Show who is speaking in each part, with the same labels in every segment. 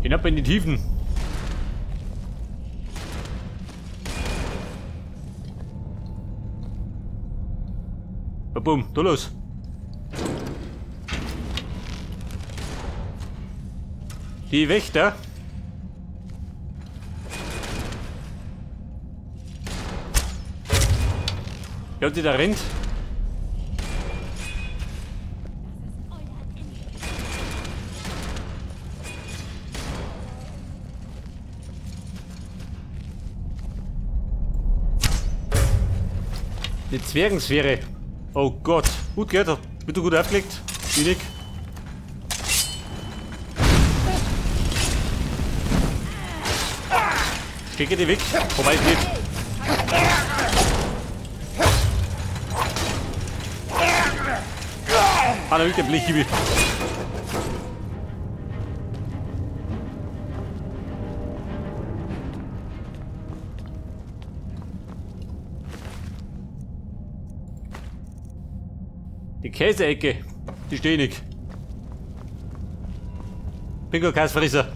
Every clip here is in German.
Speaker 1: Hinab in die Tiefen. Boom, da los. Die Wächter. Ja, die da rennt. Die Zwergensphäre. Oh Gott. Gut gehört. Wird du gut abgelegt? Wenig. Stecke die weg. Vorbei geht. Ah, da will der Blechhiebe. Die Käseecke, die stehe nicht. Bingo Käsefresser.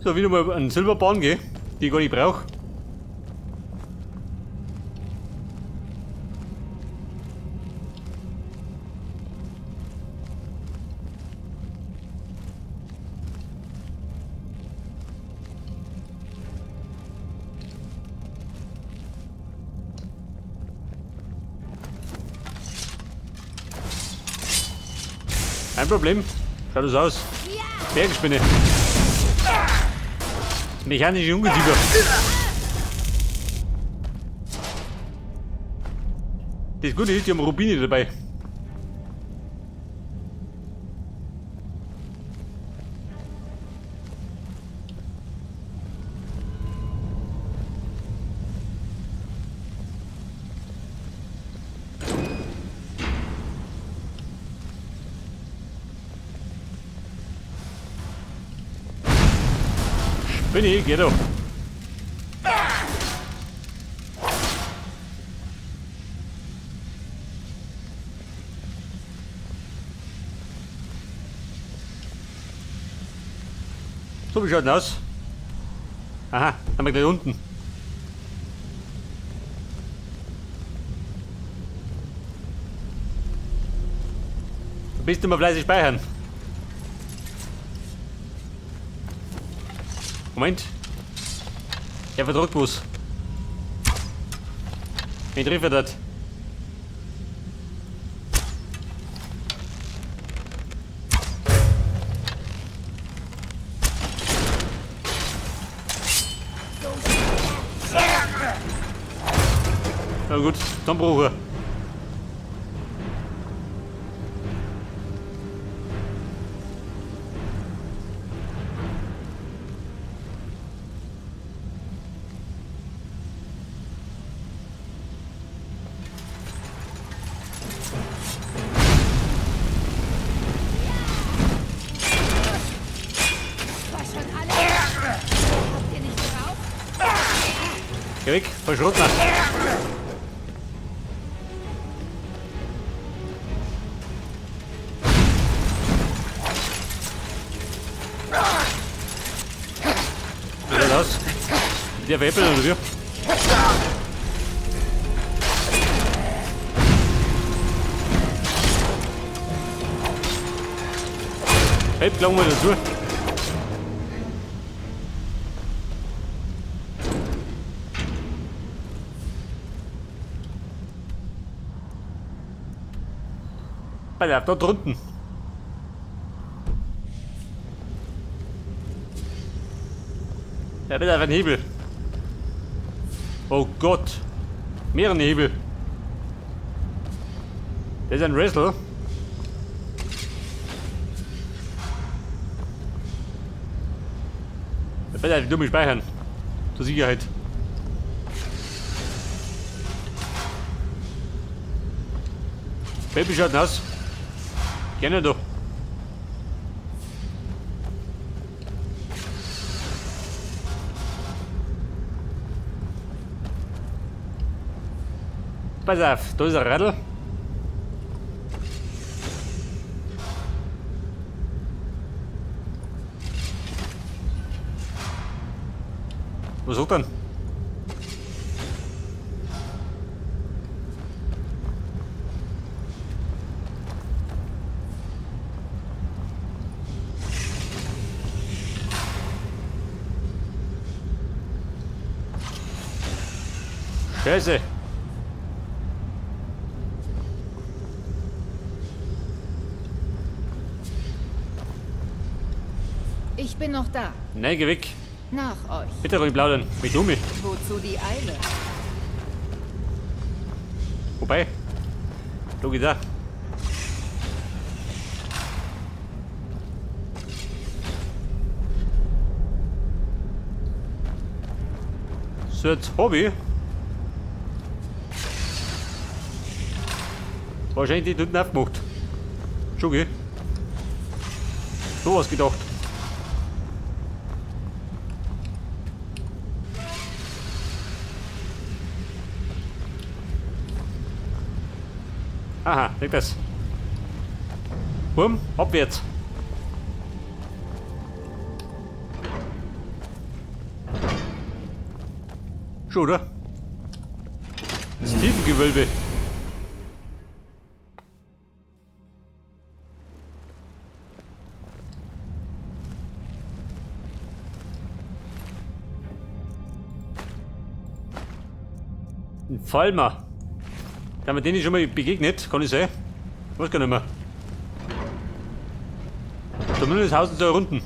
Speaker 1: So, wieder mal an Silberbahn gehen, die ich gar nicht brauche. Kein Problem. Schaut das aus. Bergspinne. Mechanische Ungeziefer. Das Gute ist, die haben Rubine dabei. Bin ich, geh doch. So, wie schaut denn aus? Aha, haben wir gleich unten. Du bist immer fleißig speichern. Moment. Er verdrückt was. Wen trifft er das? Na gut, dann brauche er. Geh weg, verschrott nach. Wie sieht das aus? Der Weppel oder wie? Help, klauen wir dazu. Alter, dort drunten. Da wird einfach ein Hebel. Oh Gott. Mehrere Hebel. Das ist ein Wrestle. Da wird einfach dumm speichern. Zur Sicherheit. Baby schaut aus. Gerne doch. Pass auf, da ist ein Radl. Was sagt denn? Scheiße.
Speaker 2: Ich bin noch da.
Speaker 1: Nein, geh weg.
Speaker 2: Nach euch.
Speaker 1: Bitte ruhig plaudern. Mit Lumi.
Speaker 2: Wozu die Eile?
Speaker 1: Wobei. Da geht's auch. So, jetzt hab ich. Wahrscheinlich die Tüten aufgemacht. Schon geh. So was gedacht. Aha, leg das. Bumm, abwärts. Schon, oder? Das Tiefengewölbe. Ein Falmer. Da haben wir denen schon mal begegnet, kann ich sein? Weiß gar nicht mehr. Zumindest Hausen so Runden.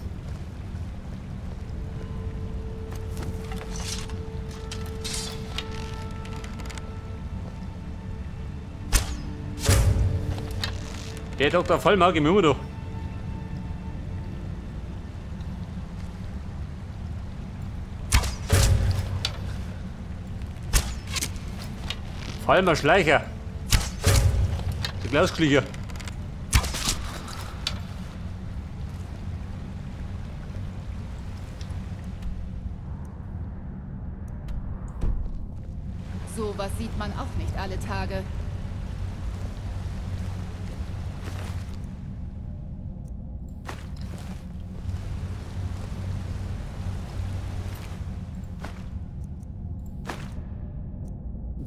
Speaker 1: Der Dr. Vollmer, geh mir immer da. Vollmer Schleicher. Der Glasklieger.
Speaker 2: Sowas sieht man auch nicht alle Tage.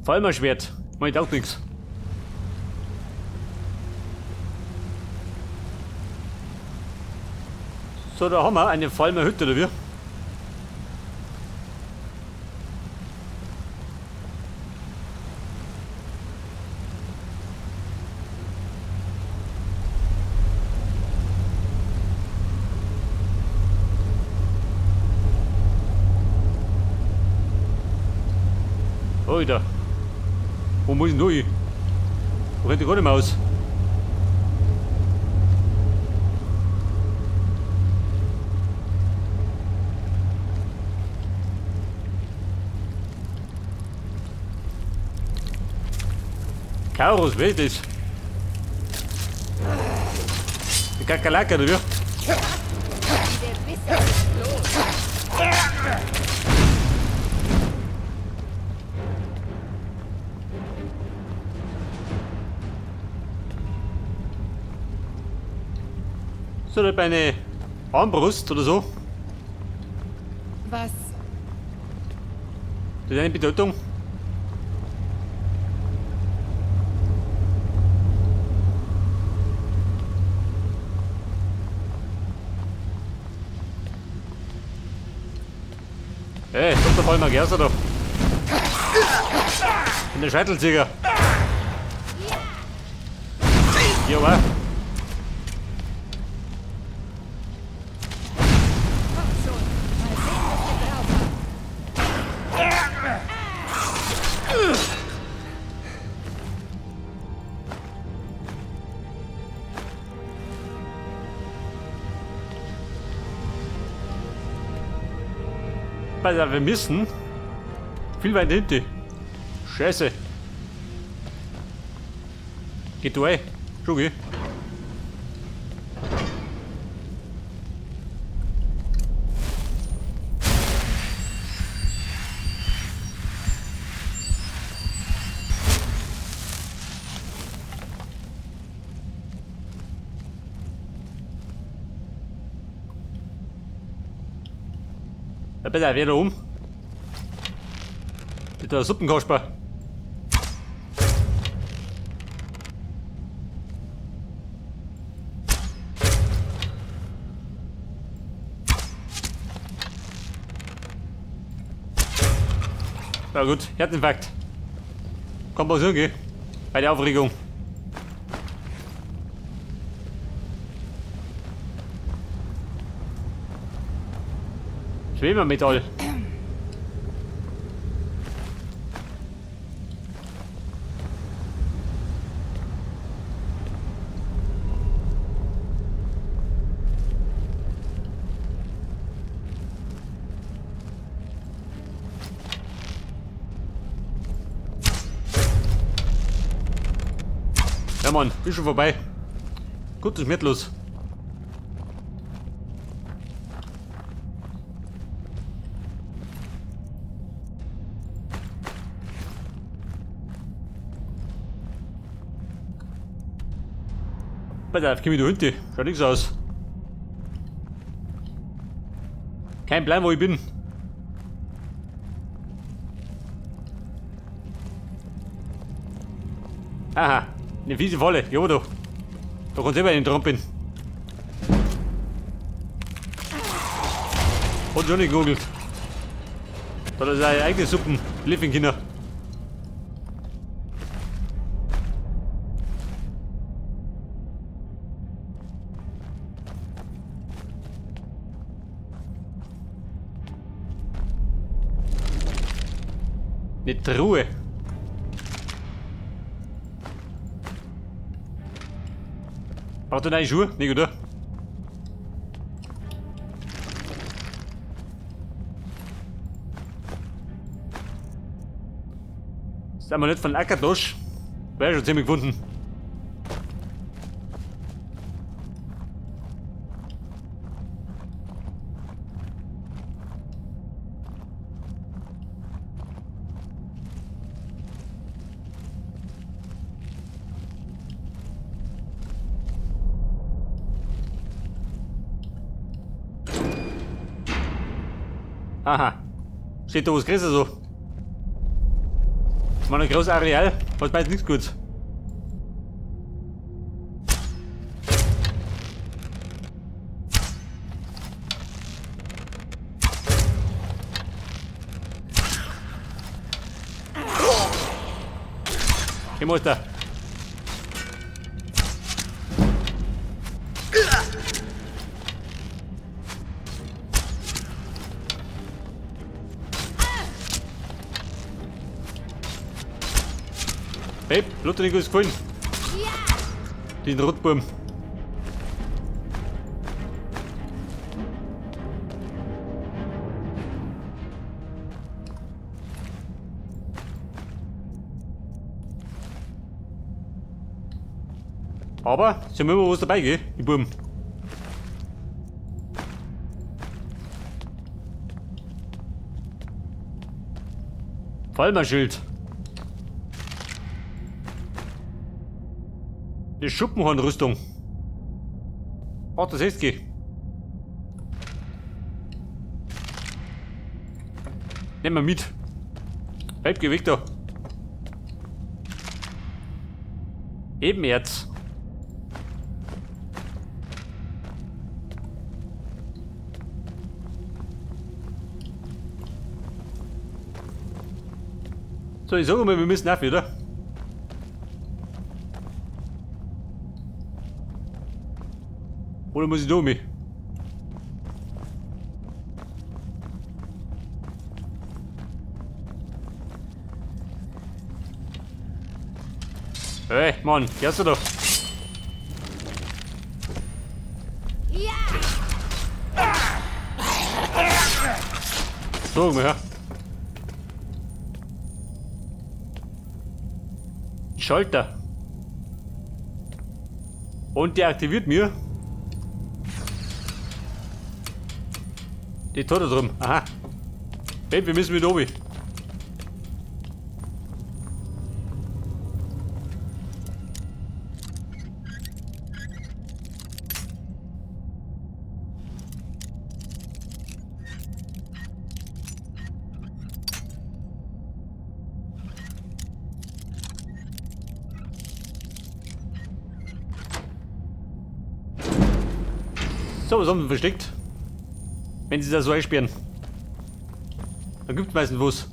Speaker 1: Vollmer Schwert. Meint auch nichts. So, da haben wir eine Vollmer Hütte, oder wie? Alter. Wo muss ich denn da hin? Wo rennt die gar nicht mehr aus? Kaurus, wer ist das? Die Kakerlake, oder wie?
Speaker 2: Der Wisser ist los.
Speaker 1: So, da bei einer Armbrust oder so.
Speaker 2: Was?
Speaker 1: Das ist eine Bedeutung. Hey, Dr. Vollmer Gerser da. In der Scheitelzieher. Ja, wa?
Speaker 2: Kommt schon. Mal sehen, was ihr drauf habt.
Speaker 1: Pass auf, wir müssen viel weiter hinten. Scheiße. Geht du ein. Schon geh. Ja, besser, wieder um. Mit der Suppenkasper. Ja gut, Herzinfarkt. Kompression, gell? Bei der Aufregung. Schwebemetall. Ja Mann, ist schon vorbei. Gut, ist mitlos. Pass auf, komm wieder runter. Schaut nichts aus. Kein Plan, wo ich bin. Aha, eine fiese Falle. Ja, doch. Da kann selber in den Trompen. Hat schon nicht gegoogelt. Da hat er seine eigene Suppen liefern können. Eine Truhe. Braucht er neue Schuhe? Nicht, oder? Das haben wir nicht von Ackertosch. Wäre schon ziemlich gefunden. Aha. Steht da was Größer so. Das war ein großes Areal. Was meint nichts gut. Geh mal da. Hey, Lotte, nicht gut gefallen. Den Rotbaum. Aber, sie haben immer was dabei, gell, die Buben. Fallmerschild. Die Schuppenhornrüstung. Ach, das heißt geh. Nehmen wir mit. Bleib, geh weg da. Ebenerz. So, ich sage mal, wir müssen auf wieder. Oder muss ich da mit? Hey, Mann, gehst du doch? So, her. Schalter. Und der aktiviert mir. Die tut da drum. Aha. Hey, wir müssen wieder oben. So, was haben wir versteckt? Wenn sie da so einsperren. Dann gibt es meistens was.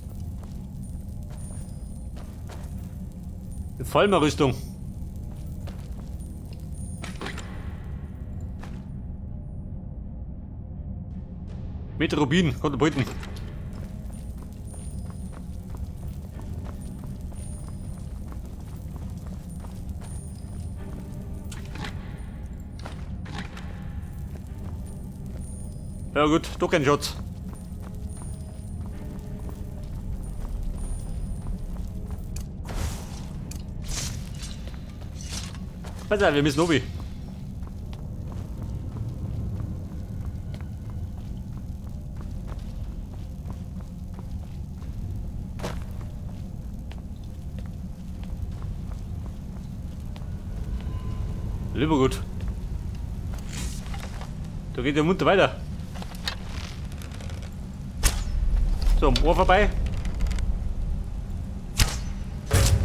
Speaker 1: Eine Vollmer-Rüstung. Mit Rubin, Katapulten. Ja gut, doch kein Schatz. Pass auf, wir müssen obi. Lieber gut. Da geht der munter weiter. So, am Ohr vorbei.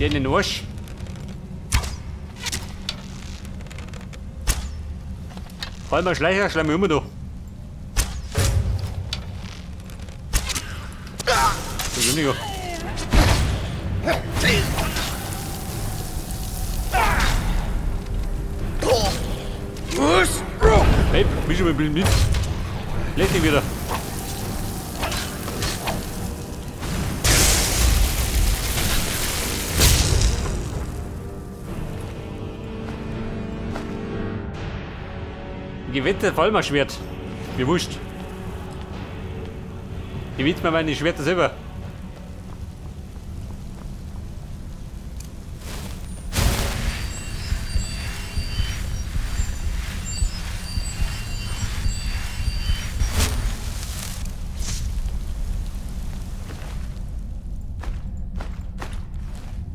Speaker 1: Der in den Arsch. Halt mal Schleicher, schleim mich immer da. So, weniger.
Speaker 3: Was?
Speaker 1: Hey, bist du mal blind mit? Lädt dich wieder. Gewette Vollmer-Schwert. Mir wurscht. Ich will mir meine Schwerter selber.